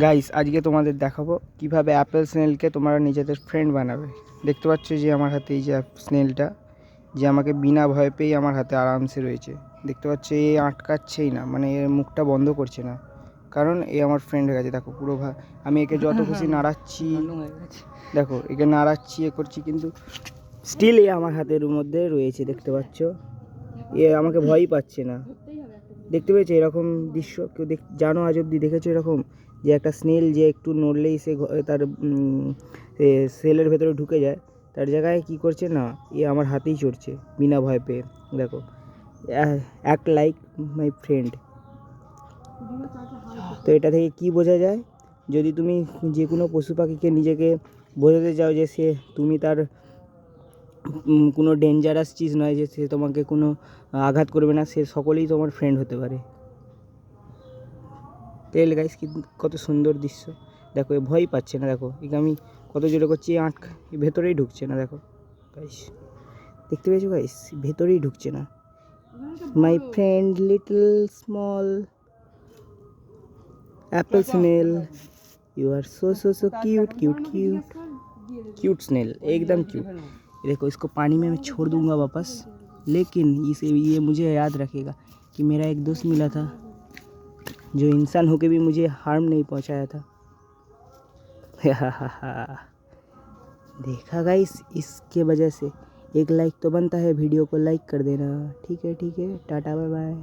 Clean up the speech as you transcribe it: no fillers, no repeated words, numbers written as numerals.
Guys আজকে তোমাদের দেখাবো কিভাবে অ্যাপেল স্নেলকে তোমরা নিজেদের ফ্রেন্ড বানাবে। দেখতে পাচ্ছ যে আমার হাতে এই যে স্নেলটা, যে আমাকে বিনা ভয় পেয়েই আমার হাতে আরামসে রয়েছে। দেখতে পাচ্ছ এ আটকাচ্ছেই না, মানে এর মুখটা বন্ধ করছে না, কারণ এ আমার ফ্রেন্ড হয়ে গেছে। দেখো পুরো আমি একে যত খুশি নাড়াচ্ছি, দেখো একে নাড়াচ্ছি এ করছি, কিন্তু স্টিল এ আমার হাতের মধ্যে রয়েছে। দেখতে পাচ্ছ এ আমাকে ভয়ই পাচ্ছে না। দেখতে পেয়েছো এরকম দৃশ্য কেউ জানো আজ অব্দি দেখেছো এরকম, যে একটা স্নেল যে একটু নড়লেই সে তার সেলের ভেতরে ঢুকে যায়, তার জায়গায় কি করছে না, এ আমার হাতেই চড়ছে বিনা ভয় পেয়ে। দেখো অ্যাক্ট লাইক মাই ফ্রেন্ড। তো এটা থেকে কি বোঝা যায়, যদি তুমি যে কোনো পশু পাখিকে নিজেকে বোঝাতে চাও যে সে তুমি তার কোনো ডেঞ্জারাস চিজ নয়, যে সে তোমাকে কোনো আঘাত করবে না, সে সকলেই তোমার ফ্রেন্ড হতে পারে। তেল গাইস কি কত সুন্দর দৃশ্য। দেখো এ ভয় পাচ্ছে না, দেখো একে আমি কত জোরে করছি, ভেতরেই ঢুকছে না। দেখো গাইস, দেখতে পেয়েছো গাইস, ভেতরেই ঢুকছে না। My friend little small apple snail, you are so so so cute cute cute cute snail, एकदम क्यूट। देखो इसको पानी में मैं छोड़ दूंगा वापस, लेकिन ये मुझे याद रखेगा कि मेरा एक दोस्त मिला था जो इंसान होके भी मुझे हार्म नहीं पहुंचाया था। देखा गाइस, इसके वजह से एक लाइक तो बनता है, वीडियो को लाइक कर देना। ठीक है टाटा बाय बाय।